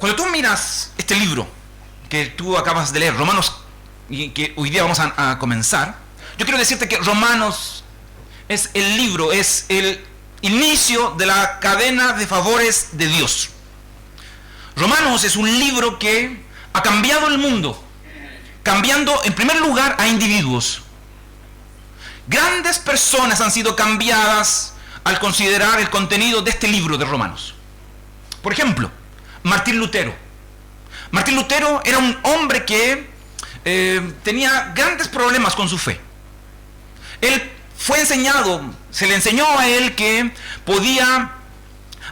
Cuando tú miras este libro que tú acabas de leer, Romanos, y que hoy día vamos a comenzar, yo quiero decirte que Romanos es el libro, es el inicio de la cadena de favores de Dios. Romanos es un libro que ha cambiado el mundo, cambiando en primer lugar a individuos. Grandes personas han sido cambiadas al considerar el contenido de este libro de Romanos. Por ejemplo, Martín Lutero. Martín Lutero era un hombre que tenía grandes problemas con su fe. Él fue enseñado, se le enseñó a él que podía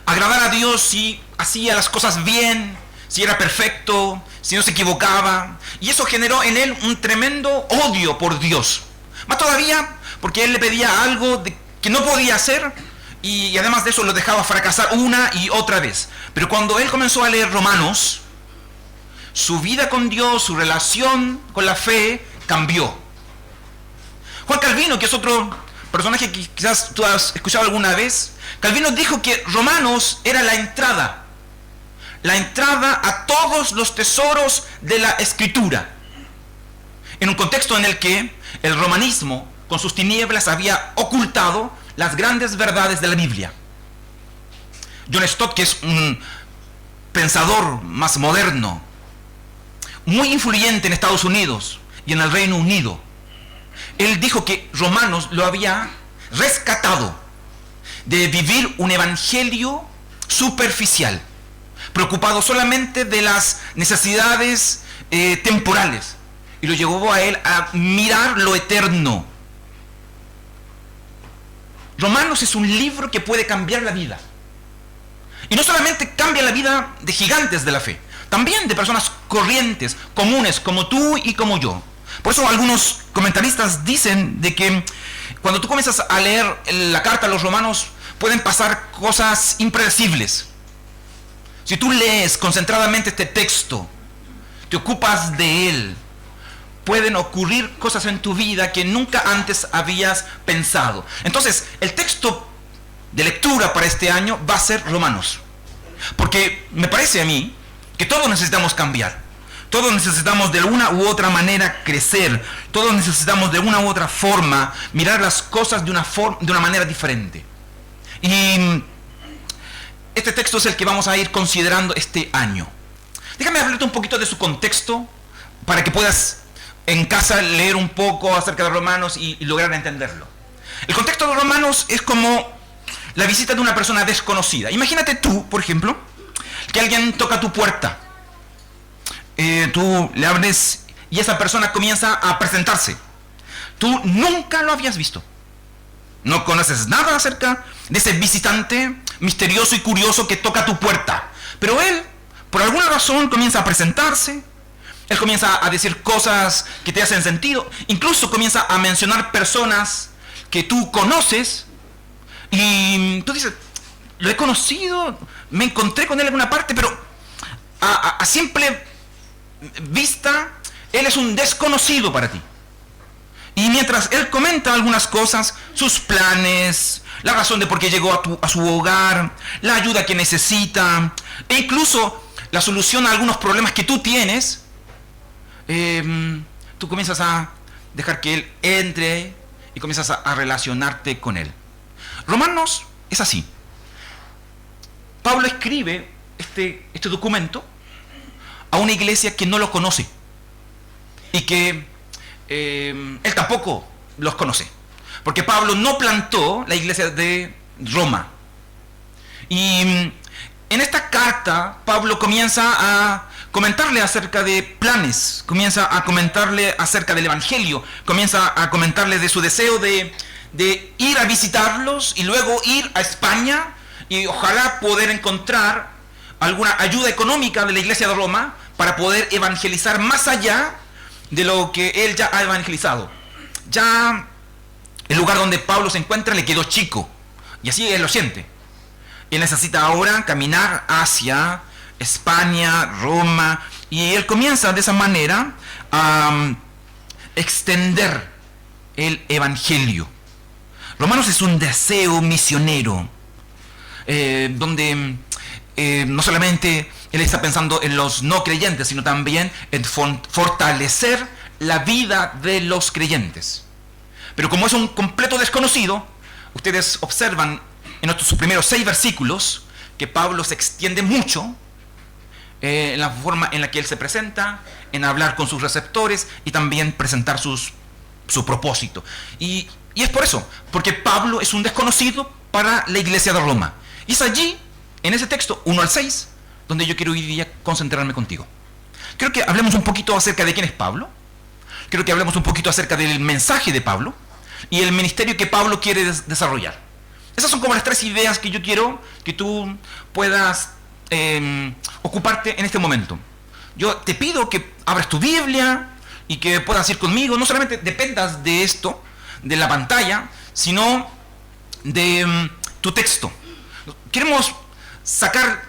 agradar a Dios si hacía las cosas bien, si era perfecto, si no se equivocaba. Y eso generó en él un tremendo odio por Dios. Más todavía porque él le pedía algo que no podía hacer y además de eso lo dejaba fracasar una y otra vez. Pero cuando él comenzó a leer Romanos, su vida con Dios, su relación con la fe cambió. Juan Calvino, que es otro personaje que quizás tú has escuchado alguna vez, Calvino dijo que Romanos era la entrada a todos los tesoros de la Escritura, en un contexto en el que el romanismo con sus tinieblas había ocultado las grandes verdades de la Biblia. John Stott, que es un pensador más moderno, muy influyente en Estados Unidos y en el Reino Unido, él dijo que Romanos lo había rescatado de vivir un evangelio superficial, preocupado solamente de las necesidades temporales, y lo llevó a él a mirar lo eterno. Romanos es un libro que puede cambiar la vida, y no solamente cambia la vida de gigantes de la fe, también de personas corrientes, comunes, como tú y como yo. Por eso algunos comentaristas dicen de que cuando tú comienzas a leer la carta a los romanos pueden pasar cosas impredecibles. Si tú lees concentradamente este texto, te ocupas de él, pueden ocurrir cosas en tu vida que nunca antes habías pensado. Entonces, el texto de lectura para este año va a ser Romanos. Porque me parece a mí que todos necesitamos cambiar. Todos necesitamos de una u otra manera crecer. Todos necesitamos de una u otra forma mirar las cosas de una manera diferente. Y este texto es el que vamos a ir considerando este año. Déjame hablarte un poquito de su contexto para que puedas en casa leer un poco acerca de Romanos y lograr entenderlo. El contexto de Romanos es como la visita de una persona desconocida. Imagínate tú, por ejemplo, que alguien toca tu puerta. Tú le abres y esa persona comienza a presentarse. Tú nunca lo habías visto. No conoces nada acerca de ese visitante misterioso y curioso que toca tu puerta. Pero él, por alguna razón, comienza a presentarse. Él comienza a decir cosas que te hacen sentido. Incluso comienza a mencionar personas que tú conoces. Y tú dices, lo he conocido, me encontré con él en alguna parte, pero a simple vista, él es un desconocido para ti. Y mientras él comenta algunas cosas, sus planes, la razón de por qué llegó a su hogar, la ayuda que necesita, e incluso la solución a algunos problemas que tú tienes, tú comienzas a dejar que él entre y comienzas a relacionarte con él. Romanos es así. Pablo escribe este documento a una iglesia que no lo conoce y que él tampoco los conoce, porque Pablo no plantó la iglesia de Roma. Y en esta carta Pablo comienza a comentarle acerca de planes, comienza a comentarle acerca del evangelio, comienza a comentarle de su deseo de ir a visitarlos y luego ir a España y ojalá poder encontrar alguna ayuda económica de la iglesia de Roma para poder evangelizar más allá de lo que él ya ha evangelizado. Ya el lugar donde Pablo se encuentra le quedó chico, y así él lo siente. Él necesita ahora caminar hacia España, Roma, y él comienza de esa manera a extender el evangelio. Romanos es un deseo misionero, donde no solamente Él está pensando en los no creyentes, sino también en fortalecer la vida de los creyentes. Pero como es un completo desconocido, ustedes observan en sus primeros 6 versículos que Pablo se extiende mucho en la forma en la que él se presenta, en hablar con sus receptores y también presentar su propósito. Y es por eso, porque Pablo es un desconocido para la iglesia de Roma. Y es allí, en ese texto, 1 al 6, donde yo quiero hoy día concentrarme contigo. Quiero que hablemos un poquito acerca de quién es Pablo. Quiero que hablemos un poquito acerca del mensaje de Pablo y el ministerio que Pablo quiere desarrollar. Esas son como las 3 ideas que yo quiero que tú puedas ocuparte en este momento. Yo te pido que abras tu Biblia y que puedas ir conmigo. No solamente dependas de esto, de la pantalla, sino de tu texto. Queremos sacar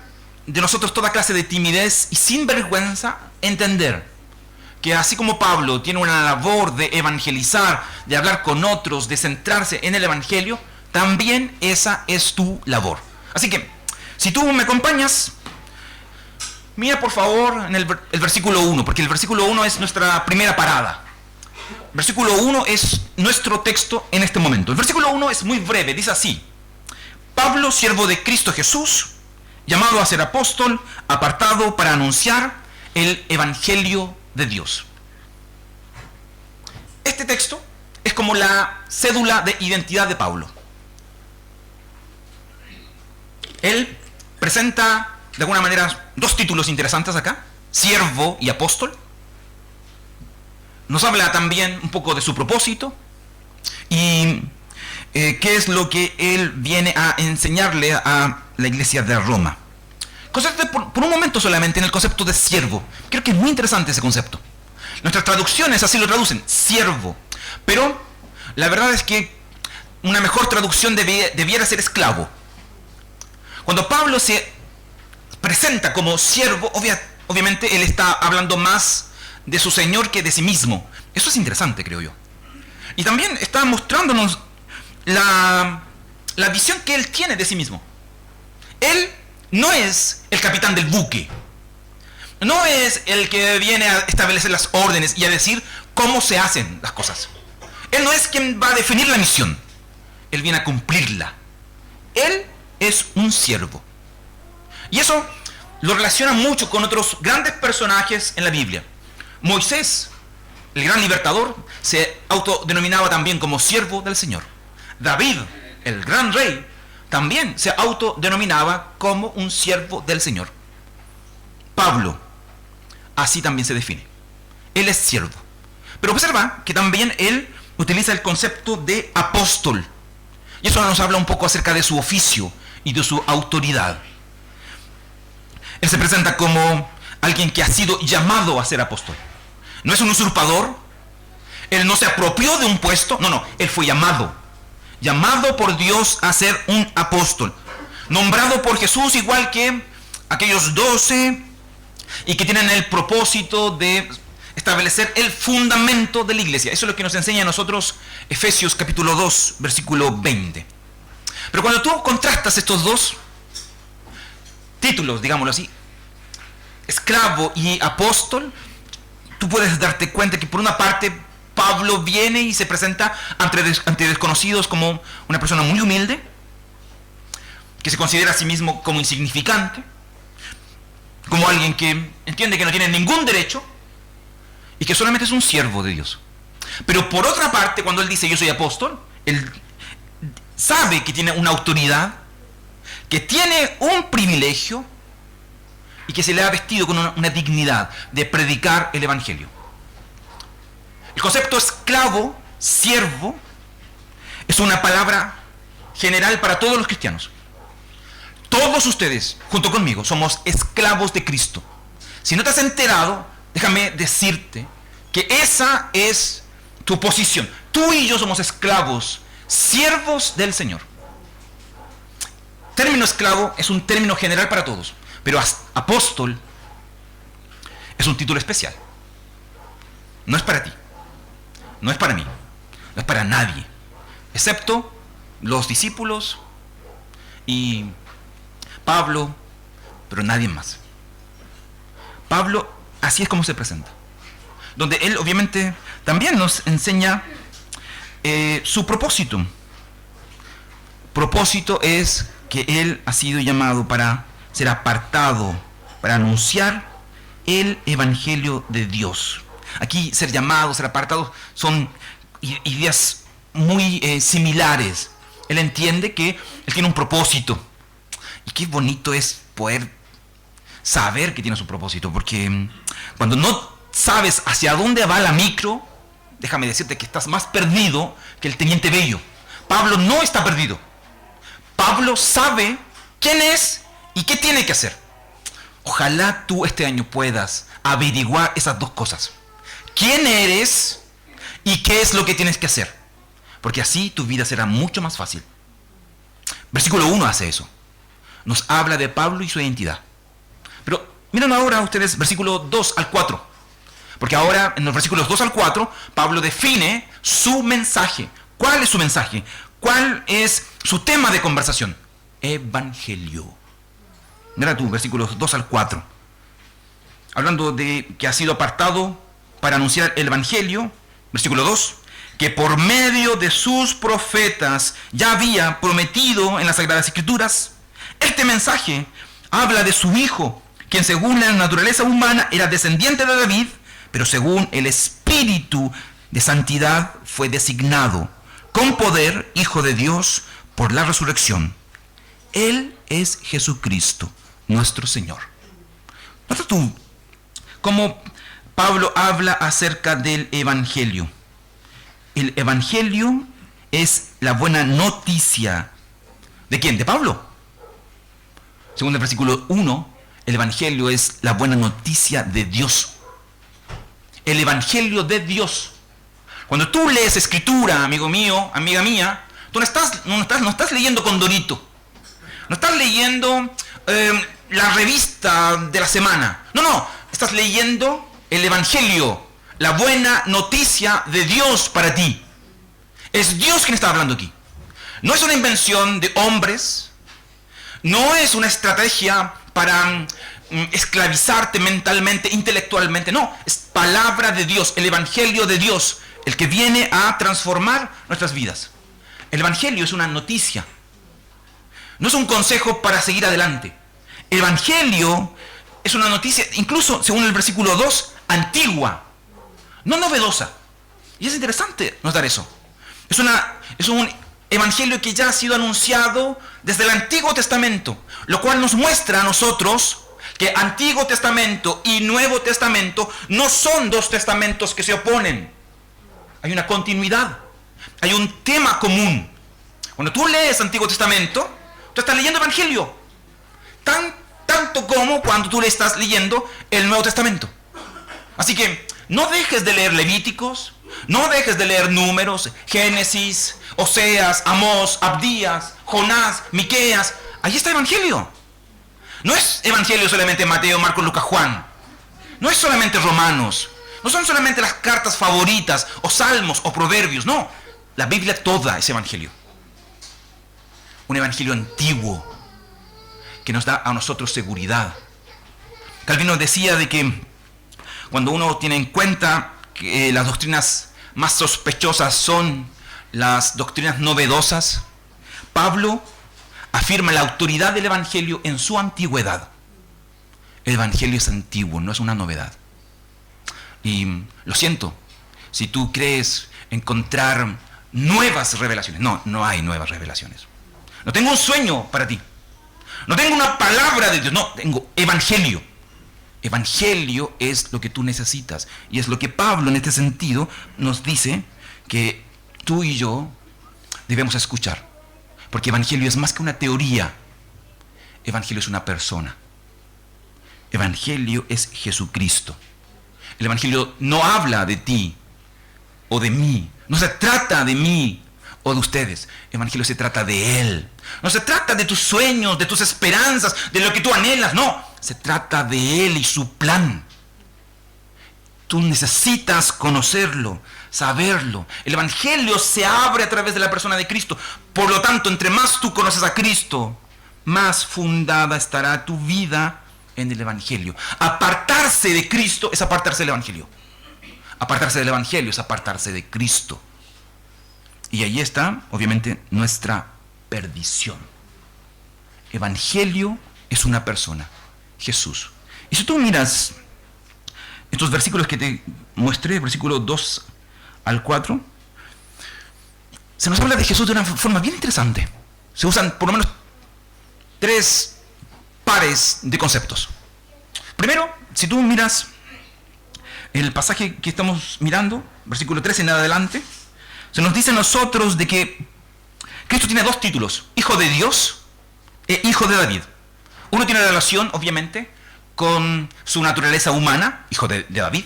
de nosotros toda clase de timidez y sin vergüenza entender que así como Pablo tiene una labor de evangelizar, de hablar con otros, de centrarse en el evangelio, también esa es tu labor. Así que, si tú me acompañas, mira por favor en el versículo 1, porque el versículo 1 es nuestra primera parada. Versículo 1 es nuestro texto en este momento. El versículo 1 es muy breve, dice así: Pablo, siervo de Cristo Jesús, llamado a ser apóstol, apartado para anunciar el evangelio de Dios. Este texto es como la cédula de identidad de Pablo. Él presenta de alguna manera 2 títulos interesantes acá: siervo y apóstol. Nos habla también un poco de su propósito y qué es lo que él viene a enseñarle a la iglesia de Roma. Concéntrate por un momento solamente en el concepto de siervo. Creo que es muy interesante ese concepto. Nuestras traducciones así lo traducen, siervo. Pero la verdad es que una mejor traducción debiera ser esclavo. Cuando Pablo se presenta como siervo, obviamente él está hablando más de su Señor que de sí mismo. Eso es interesante, creo yo. Y también está mostrándonos la visión que él tiene de sí mismo. Él no es el capitán del buque. No es el que viene a establecer las órdenes y a decir cómo se hacen las cosas. Él no es quien va a definir la misión. Él viene a cumplirla. Él es un siervo. Y eso lo relaciona mucho con otros grandes personajes en la Biblia. Moisés, el gran libertador, se autodenominaba también como siervo del Señor. David, el gran rey, también se autodenominaba como un siervo del Señor. Pablo, así también se define. Él es siervo. Pero observa que también él utiliza el concepto de apóstol. Y eso nos habla un poco acerca de su oficio y de su autoridad. Él se presenta como alguien que ha sido llamado a ser apóstol. No es un usurpador. Él no se apropió de un puesto. No, él fue llamado. Llamado por Dios a ser un apóstol. Nombrado por Jesús igual que aquellos 12 y que tienen el propósito de establecer el fundamento de la iglesia. Eso es lo que nos enseña a nosotros Efesios capítulo 2, versículo 20. Pero cuando tú contrastas estos 2 títulos, digámoslo así, esclavo y apóstol, tú puedes darte cuenta que por una parte Pablo viene y se presenta ante desconocidos como una persona muy humilde, que se considera a sí mismo como insignificante, como alguien que entiende que no tiene ningún derecho y que solamente es un siervo de Dios. Pero por otra parte, cuando él dice yo soy apóstol, él sabe que tiene una autoridad, que tiene un privilegio y que se le ha vestido con una dignidad de predicar el evangelio. El concepto esclavo, siervo, es una palabra general para todos los cristianos. Todos ustedes, junto conmigo, somos esclavos de Cristo. Si no te has enterado, déjame decirte que esa es tu posición. Tú y yo somos esclavos, siervos del Señor. Término esclavo es un término general para todos, pero apóstol es un título especial. No es para ti, no es para mí, no es para nadie, excepto los discípulos y Pablo, pero nadie más. Pablo así es como se presenta. Donde él obviamente también nos enseña su propósito. Propósito es que él ha sido llamado para ser apartado, para anunciar el Evangelio de Dios. Aquí ser llamado, ser apartado son ideas muy similares. Él entiende que él tiene un propósito. Y qué bonito es poder saber que tiene su propósito, porque cuando no sabes hacia dónde va la micro, déjame decirte que estás más perdido que el teniente Bello. Pablo no está perdido. Pablo sabe quién es y qué tiene que hacer. Ojalá tú este año puedas averiguar esas dos cosas. ¿Quién eres y qué es lo que tienes que hacer? Porque así tu vida será mucho más fácil. Versículo 1 hace eso. Nos habla de Pablo y su identidad. Pero miren ahora ustedes versículo 2 al 4. Porque ahora en los versículos 2 al 4, Pablo define su mensaje. ¿Cuál es su mensaje? ¿Cuál es su tema de conversación? Evangelio. Mira tú, versículos 2 al 4. Hablando de que ha sido apartado para anunciar el Evangelio. Versículo 2. Que por medio de sus profetas ya había prometido en las Sagradas Escrituras. Este mensaje habla de su Hijo, quien según la naturaleza humana era descendiente de David, pero según el Espíritu de Santidad fue designado con poder Hijo de Dios por la resurrección. Él es Jesucristo, nuestro Señor. Nota tú cómo Pablo habla acerca del Evangelio. El Evangelio es la buena noticia. ¿De quién? De Pablo. Según el versículo 1, el Evangelio es la buena noticia de Dios. El Evangelio de Dios. Cuando tú lees Escritura, amigo mío, amiga mía, tú no estás leyendo Condorito. No estás leyendo la revista de la semana. No, estás leyendo el Evangelio, la buena noticia de Dios para ti. Es Dios quien está hablando aquí. No es una invención de hombres. No es una estrategia para esclavizarte mentalmente, intelectualmente. No, es palabra de Dios, el Evangelio de Dios, el que viene a transformar nuestras vidas. El Evangelio es una noticia. No es un consejo para seguir adelante. El Evangelio es una noticia, incluso según el versículo 2, antigua, no novedosa. Y es interesante notar eso. Es un Evangelio que ya ha sido anunciado desde el Antiguo Testamento, lo cual nos muestra a nosotros que Antiguo Testamento y Nuevo Testamento no son dos testamentos que se oponen. Hay una continuidad, hay un tema común. Cuando tú lees Antiguo Testamento, tú estás leyendo Evangelio, tanto como cuando tú le estás leyendo el Nuevo Testamento. Así que no dejes de leer Levíticos, no dejes de leer Números, Génesis, Oseas, Amós, Abdías, Jonás, Miqueas. Ahí está Evangelio. No es Evangelio solamente Mateo, Marcos, Lucas, Juan. No es solamente Romanos. No son solamente las cartas favoritas, o Salmos, o Proverbios. No, la Biblia toda es Evangelio. Un Evangelio antiguo que nos da a nosotros seguridad. Calvino decía de que cuando uno tiene en cuenta que las doctrinas más sospechosas son las doctrinas novedosas, Pablo afirma la autoridad del Evangelio en su antigüedad. El Evangelio es antiguo, no es una novedad. Y lo siento, si tú crees encontrar nuevas revelaciones. No hay nuevas revelaciones. No tengo un sueño para ti. No tengo una palabra de Dios. No, tengo Evangelio. Evangelio es lo que tú necesitas. Y es lo que Pablo en este sentido nos dice que tú y yo debemos escuchar. Porque Evangelio es más que una teoría. Evangelio es una persona. Evangelio es Jesucristo. El Evangelio no habla de ti o de mí. No se trata de mí o de ustedes. El Evangelio se trata de Él. No se trata de tus sueños, de tus esperanzas, de lo que tú anhelas. No, se trata de Él y su plan. Tú necesitas conocerlo, saberlo. El Evangelio se abre a través de la persona de Cristo. Por lo tanto, entre más tú conoces a Cristo, más fundada estará tu vida en el Evangelio. Apartarse de Cristo es apartarse del Evangelio. Apartarse del Evangelio es apartarse de Cristo. Y ahí está, obviamente, nuestra perdición. Evangelio es una persona, Jesús. Y si tú miras estos versículos que te mostré, versículos 2 al 4, se nos habla de Jesús de una forma bien interesante. Se usan por lo menos 3 pares de conceptos. Primero, si tú miras el pasaje que estamos mirando, versículo 13 en adelante, se nos dice a nosotros de que Cristo tiene 2 títulos, Hijo de Dios e Hijo de David. Uno tiene relación, obviamente, con su naturaleza humana, Hijo de David.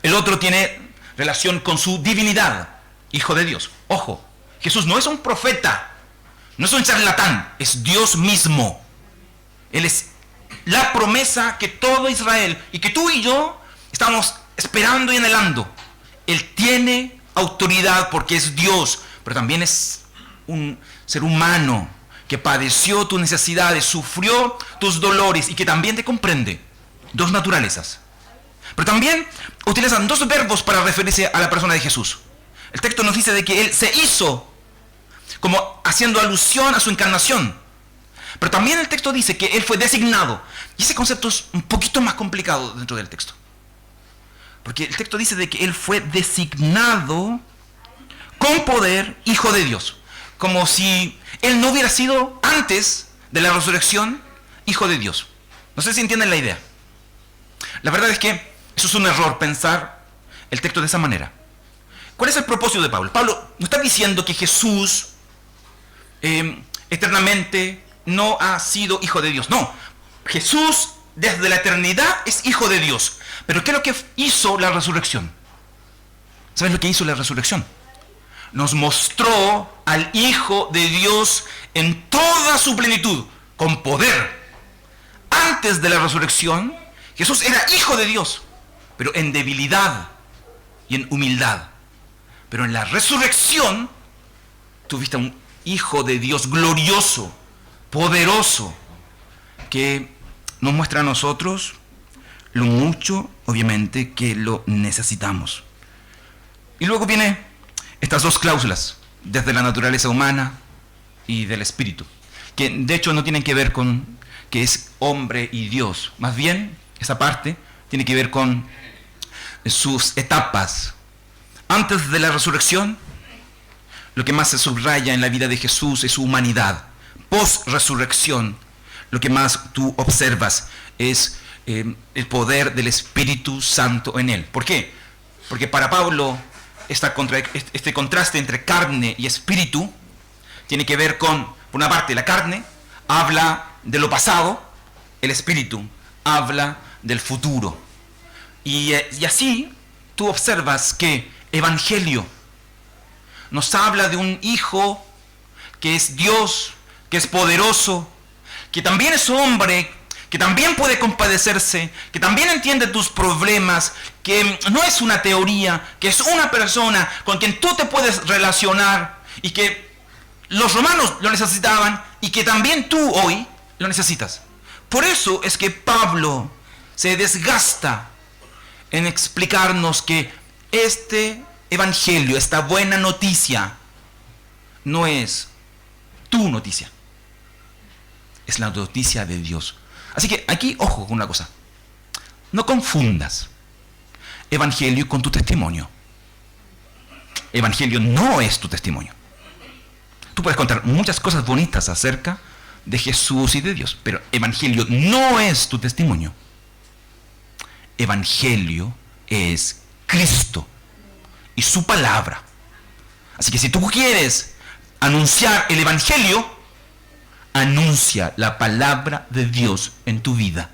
El otro tiene relación con su divinidad, Hijo de Dios. Ojo, Jesús no es un profeta, no es un charlatán, es Dios mismo. Él es la promesa que todo Israel y que tú y yo estamos esperando y anhelando. Él tiene autoridad porque es Dios, pero también es un ser humano que padeció tus necesidades, sufrió tus dolores y que también te comprende. 2 naturalezas. Pero también utilizan 2 verbos para referirse a la persona de Jesús. El texto nos dice de que Él se hizo, como haciendo alusión a su encarnación. Pero también el texto dice que Él fue designado. Y ese concepto es un poquito más complicado dentro del texto. Porque el texto dice de que Él fue designado con poder Hijo de Dios. Como si Él no hubiera sido antes de la resurrección Hijo de Dios. No sé si entienden la idea. La verdad es que eso es un error, pensar el texto de esa manera. ¿Cuál es el propósito de Pablo? Pablo no está diciendo que Jesús eternamente no ha sido Hijo de Dios. No, Jesús desde la eternidad es Hijo de Dios. Pero ¿qué es lo que hizo la resurrección? ¿Sabes lo que hizo la resurrección? Nos mostró al Hijo de Dios en toda su plenitud, con poder. Antes de la resurrección, Jesús era Hijo de Dios, pero en debilidad y en humildad. Pero en la resurrección, tuviste a un Hijo de Dios glorioso, poderoso, que nos muestra a nosotros lo mucho, obviamente, que lo necesitamos. Y luego vienen estas 2 cláusulas, desde la naturaleza humana y del espíritu, que de hecho no tienen que ver con que es hombre y Dios. Más bien, esa parte tiene que ver con sus etapas. Antes de la resurrección, lo que más se subraya en la vida de Jesús es su humanidad. Post-resurrección, lo que más tú observas es el poder del Espíritu Santo en él. ¿Por qué? Porque para Pablo este contraste entre carne y espíritu tiene que ver con, por una parte, la carne habla de lo pasado, el espíritu habla del futuro. Y así tú observas que Evangelio nos habla de un Hijo que es Dios, que es poderoso, que también es hombre, que también puede compadecerse, que también entiende tus problemas, que no es una teoría, que es una persona con quien tú te puedes relacionar y que los romanos lo necesitaban y que también tú hoy lo necesitas. Por eso es que Pablo se desgasta en explicarnos que este evangelio, esta buena noticia, no es tu noticia, es la noticia de Dios. Así que aquí, ojo con una cosa, no confundas evangelio con tu testimonio. Evangelio no es tu testimonio. Tú puedes contar muchas cosas bonitas acerca de Jesús y de Dios, pero evangelio no es tu testimonio. Evangelio es Cristo y su palabra. Así que si tú quieres anunciar el evangelio, anuncia la palabra de Dios en tu vida.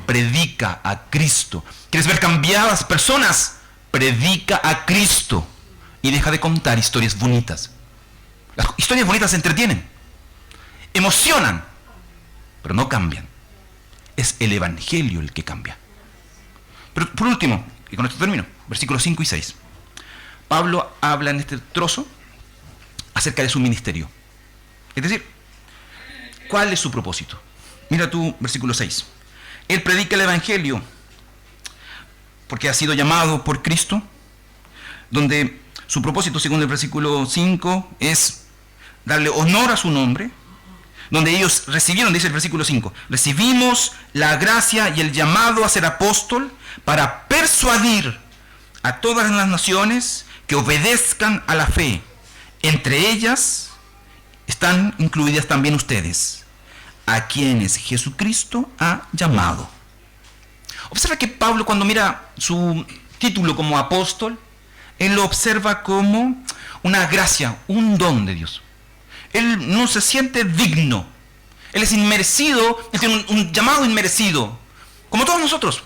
Predica a Cristo. ¿Quieres ver cambiadas personas? Predica a Cristo y deja de contar historias bonitas. Las historias bonitas entretienen, emocionan, pero no cambian. Es el evangelio el que cambia. Pero por último, y con esto termino, versículos 5 y 6. Pablo habla en este trozo acerca de su ministerio. Es decir, ¿cuál es su propósito? Mira tú, versículo 6. él predica el Evangelio porque ha sido llamado por Cristo, donde su propósito, según el versículo 5, es darle honor a su nombre, donde ellos recibieron, dice el versículo 5, recibimos la gracia y el llamado a ser apóstol para persuadir a todas las naciones que obedezcan a la fe. Entre ellas están incluidas también ustedes, a quienes Jesucristo ha llamado. Observa que Pablo, cuando mira su título como apóstol, él lo observa como una gracia, un don de Dios. Él no se siente digno. Él es inmerecido, él tiene un llamado inmerecido, como todos nosotros.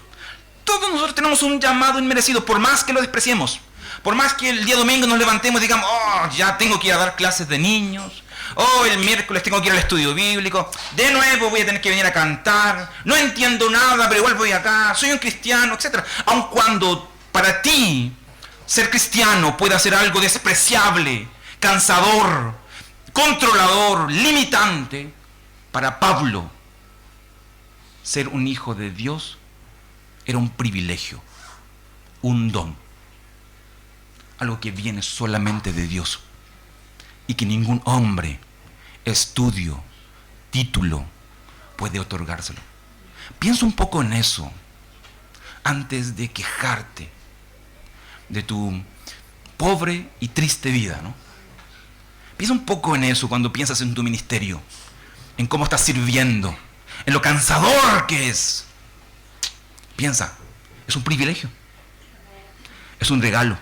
Todos nosotros tenemos un llamado inmerecido, por más que lo despreciemos. Por más que el día domingo nos levantemos y digamos, oh, ya tengo que ir a dar clases de niños. Oh, el miércoles tengo que ir al estudio bíblico. De nuevo voy a tener que venir a cantar. No entiendo nada, pero igual voy acá. Soy un cristiano, etc. Aun cuando para ti ser cristiano pueda ser algo despreciable, cansador, controlador, limitante, para Pablo ser un hijo de Dios era un privilegio, un don, algo que viene solamente de Dios y que ningún hombre, estudio, título puede otorgárselo. Piensa un poco en eso antes de quejarte de tu pobre y triste vida, ¿no? Piensa un poco en eso cuando piensas en tu ministerio, en cómo estás sirviendo, en lo cansador que es. Piensa, es un privilegio, es un regalo,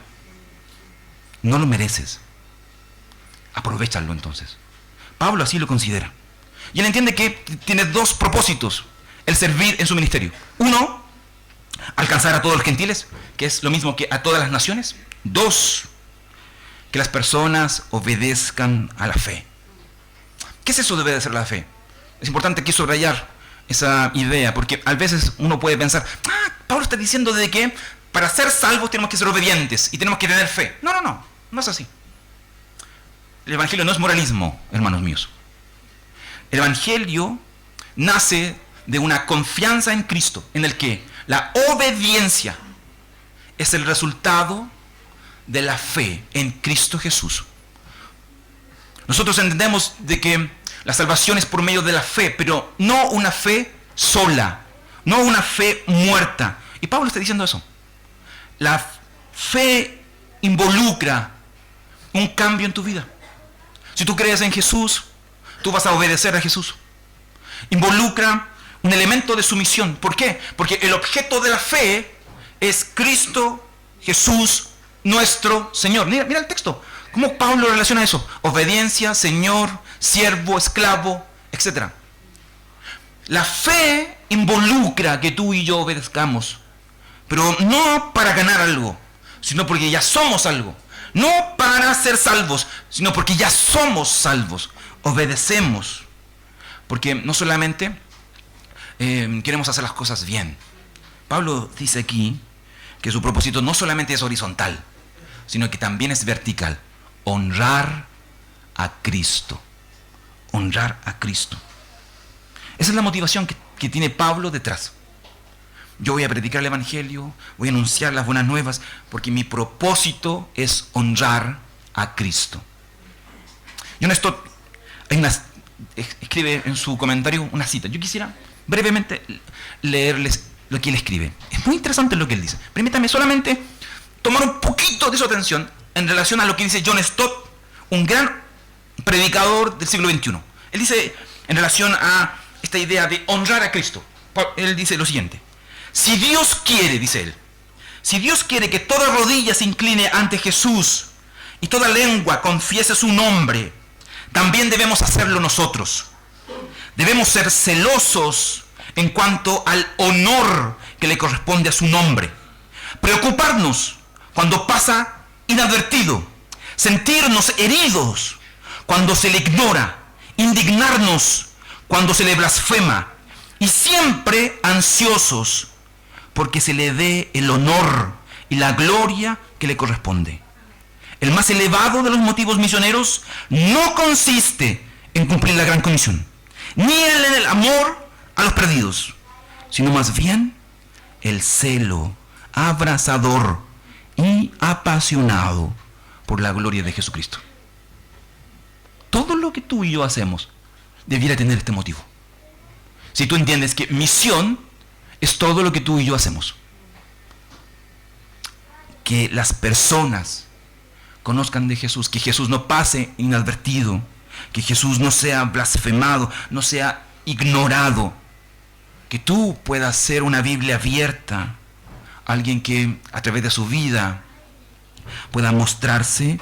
no lo mereces. Aprovéchalo entonces. Pablo así lo considera. Y él entiende que tiene dos propósitos el servir en su ministerio. Uno, alcanzar a todos los gentiles, que es lo mismo que a todas las naciones. Dos, que las personas obedezcan a la fe. ¿Qué es eso de obedecer a la fe? Es importante aquí subrayar esa idea, porque a veces uno puede pensar, Pablo está diciendo de que para ser salvos tenemos que ser obedientes y tenemos que tener fe. No es así. El Evangelio no es moralismo, hermanos míos. El Evangelio nace de una confianza en Cristo, en el que la obediencia es el resultado de la fe en Cristo Jesús. Nosotros entendemos de que la salvación es por medio de la fe, pero no una fe sola, no una fe muerta. Y Pablo está diciendo eso. La fe involucra un cambio en tu vida. Si tú crees en Jesús, tú vas a obedecer a Jesús. Involucra un elemento de sumisión. ¿Por qué? Porque el objeto de la fe es Cristo Jesús, nuestro Señor. Mira el texto. ¿Cómo Pablo relaciona eso? Obediencia, Señor, siervo, esclavo, etc. La fe involucra que tú y yo obedezcamos, pero no para ganar algo, sino porque ya somos algo. No para ser salvos, sino porque ya somos salvos. Obedecemos, porque no solamente queremos hacer las cosas bien. Pablo dice aquí que su propósito no solamente es horizontal, sino que también es vertical. Honrar a Cristo. Honrar a Cristo. Esa es la motivación que tiene Pablo detrás. Yo voy a predicar el Evangelio, voy a anunciar las buenas nuevas, porque mi propósito es honrar a Cristo. John Stott escribe en su comentario una cita. Yo quisiera brevemente leerles lo que él escribe. Es muy interesante lo que él dice. Permítame solamente tomar un poquito de su atención en relación a lo que dice John Stott, un gran predicador del siglo XXI. Él dice, en relación a esta idea de honrar a Cristo, él dice lo siguiente: si Dios quiere, dice él, si Dios quiere que toda rodilla se incline ante Jesús y toda lengua confiese su nombre, también debemos hacerlo nosotros. Debemos ser celosos en cuanto al honor que le corresponde a su nombre. Preocuparnos cuando pasa inadvertido, sentirnos heridos cuando se le ignora, indignarnos cuando se le blasfema, y siempre ansiosos porque se le dé el honor y la gloria que le corresponde. El más elevado de los motivos misioneros no consiste en cumplir la gran comisión, ni en el amor a los perdidos. sino más bien el celo abrasador y apasionado por la gloria de Jesucristo. Todo lo que tú y yo hacemos debiera tener este motivo. Si tú entiendes que misión es todo lo que tú y yo hacemos, que las personas conozcan de Jesús, que Jesús no pase inadvertido, que Jesús no sea blasfemado, no sea ignorado, que tú puedas ser una Biblia abierta, alguien que a través de su vida pueda mostrarse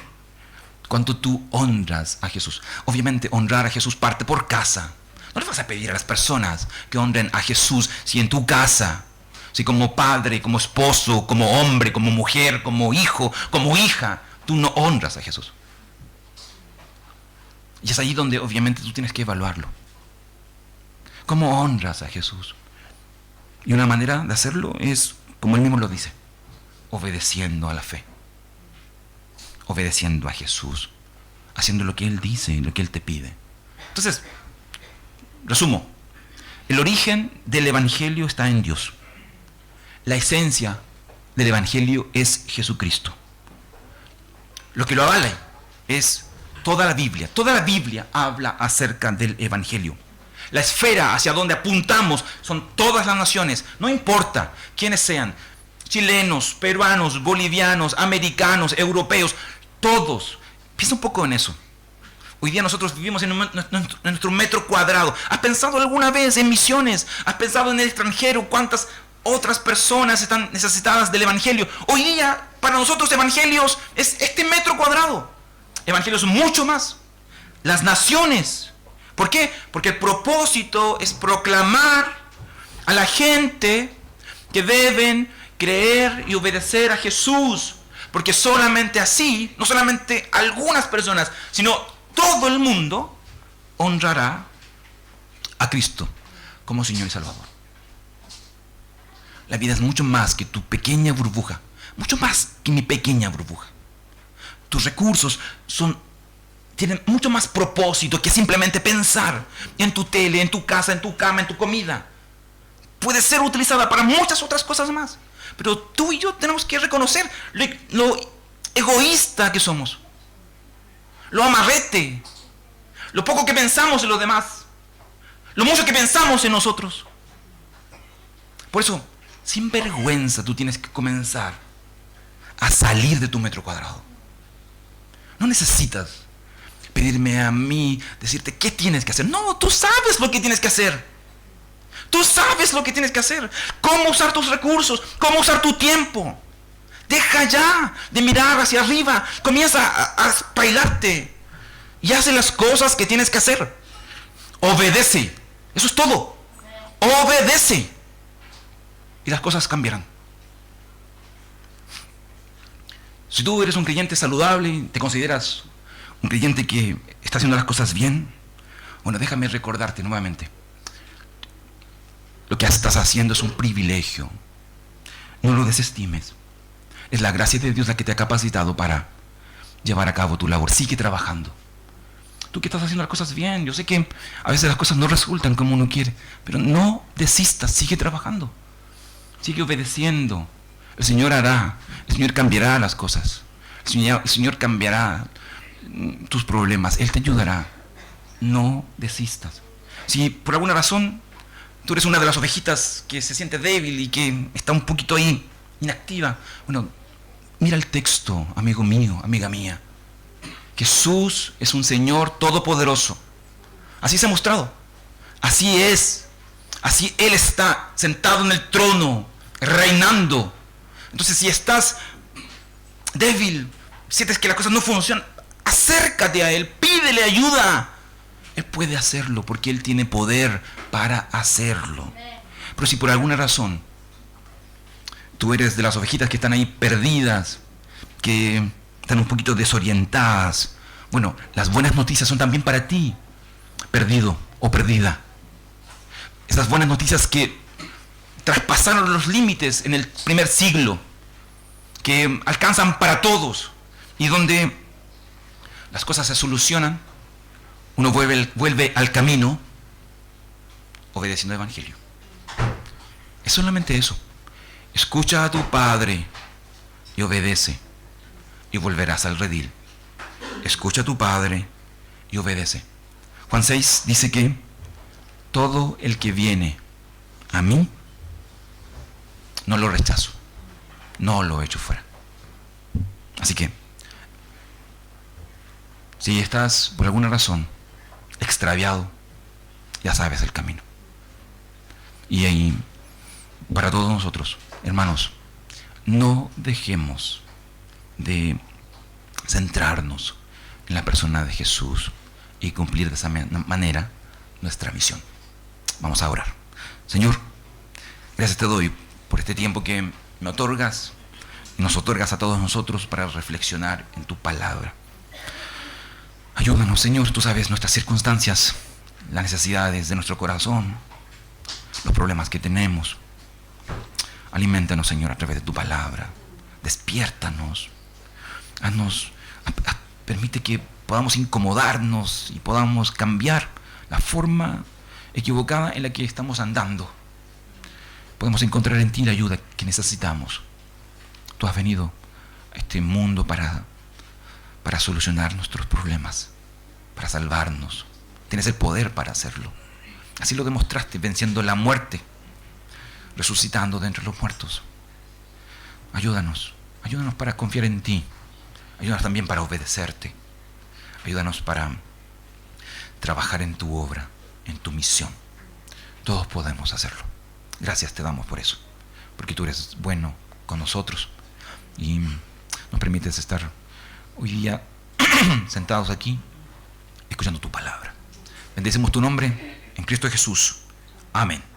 cuánto tú honras a Jesús. Obviamente honrar a Jesús parte por casa. No le vas a pedir a las personas que honren a Jesús si en tu casa, si como padre, como esposo, como hombre, como mujer, como hijo, como hija, tú no honras a Jesús. Y es ahí donde obviamente tú tienes que evaluarlo. ¿Cómo honras a Jesús? Y una manera de hacerlo es, como él mismo lo dice, obedeciendo a la fe. Obedeciendo a Jesús. Haciendo lo que él dice, lo que él te pide. Entonces, resumo. El origen del Evangelio está en Dios. La esencia del Evangelio es Jesucristo. Lo que lo avala es toda la Biblia. Toda la Biblia habla acerca del Evangelio. La esfera hacia donde apuntamos son todas las naciones. No importa quiénes sean. Chilenos, peruanos, bolivianos, americanos, europeos. Todos. Piensa un poco en eso. Hoy día nosotros vivimos en nuestro metro cuadrado. ¿Has pensado alguna vez en misiones? ¿Has pensado en el extranjero? ¿Cuántas otras personas están necesitadas del Evangelio? Hoy día, para nosotros, evangelios es este metro cuadrado. Evangelios mucho más. Las naciones. ¿Por qué? Porque el propósito es proclamar a la gente que deben creer y obedecer a Jesús. Porque solamente así, no solamente algunas personas, sino todo el mundo honrará a Cristo como Señor y Salvador. La vida es mucho más que tu pequeña burbuja, mucho más que mi pequeña burbuja. Tus recursos tienen mucho más propósito que simplemente pensar en tu tele, en tu casa, en tu cama, en tu comida. Puede ser utilizada para muchas otras cosas más. Pero tú y yo tenemos que reconocer lo egoísta que somos. Lo amarrete. Lo poco que pensamos en los demás. Lo mucho que pensamos en nosotros. Por eso, sin vergüenza, tú tienes que comenzar a salir de tu metro cuadrado. No necesitas pedirme a mí, decirte qué tienes que hacer. No, tú sabes lo que tienes que hacer. Tú sabes lo que tienes que hacer. Cómo usar tus recursos, cómo usar tu tiempo. Deja ya de mirar hacia arriba. Comienza a bailarte y hace las cosas que tienes que hacer. Obedece. Eso es todo. Obedece. Y las cosas cambiarán. Si tú eres un creyente saludable, te consideras un creyente que está haciendo las cosas bien, bueno, déjame recordarte nuevamente. Lo que estás haciendo es un privilegio. No lo desestimes. Es la gracia de Dios la que te ha capacitado para llevar a cabo tu labor. Sigue trabajando. Tú que estás haciendo las cosas bien. Yo sé que a veces las cosas no resultan como uno quiere, pero no desistas. Sigue trabajando. Sigue obedeciendo. El Señor hará. El Señor cambiará las cosas. El Señor cambiará tus problemas. Él te ayudará. No desistas. Si por alguna razón tú eres una de las ovejitas que se siente débil y que está un poquito ahí inactiva, bueno, mira el texto, amigo mío, amiga mía. Jesús es un Señor todopoderoso. Así se ha mostrado. Así es. Así Él está sentado en el trono, reinando. Entonces, si estás débil, sientes que las cosas no funcionan, acércate a Él, pídele ayuda. Él puede hacerlo porque Él tiene poder para hacerlo. Pero si por alguna razón tú eres de las ovejitas que están ahí perdidas, que están un poquito desorientadas, bueno, las buenas noticias son también para ti, perdido o perdida. Esas buenas noticias que traspasaron los límites en el primer siglo, que alcanzan para todos y donde las cosas se solucionan. Uno vuelve al camino obedeciendo el Evangelio. Es solamente eso. Escucha a tu padre y obedece, y volverás al redil. Escucha a tu padre y obedece. Juan 6 dice que todo el que viene a mí, no lo rechazo, no lo echo fuera. Así que, si estás por alguna razón extraviado, ya sabes el camino. Y ahí, para todos nosotros, hermanos, no dejemos de centrarnos en la persona de Jesús y cumplir de esa manera nuestra misión. Vamos a orar. Señor, gracias te doy por este tiempo que me otorgas y nos otorgas a todos nosotros para reflexionar en tu palabra. Ayúdanos, Señor, tú sabes nuestras circunstancias, las necesidades de nuestro corazón, los problemas que tenemos. Aliméntanos, Señor, a través de tu palabra. Despiértanos. Permite que podamos incomodarnos y podamos cambiar la forma equivocada en la que estamos andando. Podemos encontrar en ti la ayuda que necesitamos. Tú has venido a este mundo para solucionar nuestros problemas, para salvarnos. Tienes el poder para hacerlo. Así lo demostraste venciendo la muerte, resucitando de entre los muertos. Ayúdanos para confiar en ti. Ayúdanos también para obedecerte. Ayúdanos para trabajar en tu obra, en tu misión. Todos podemos hacerlo. Gracias te damos por eso, porque tú eres bueno con nosotros y nos permites estar hoy día sentados aquí escuchando tu palabra. Bendecimos tu nombre en Cristo Jesús. Amén.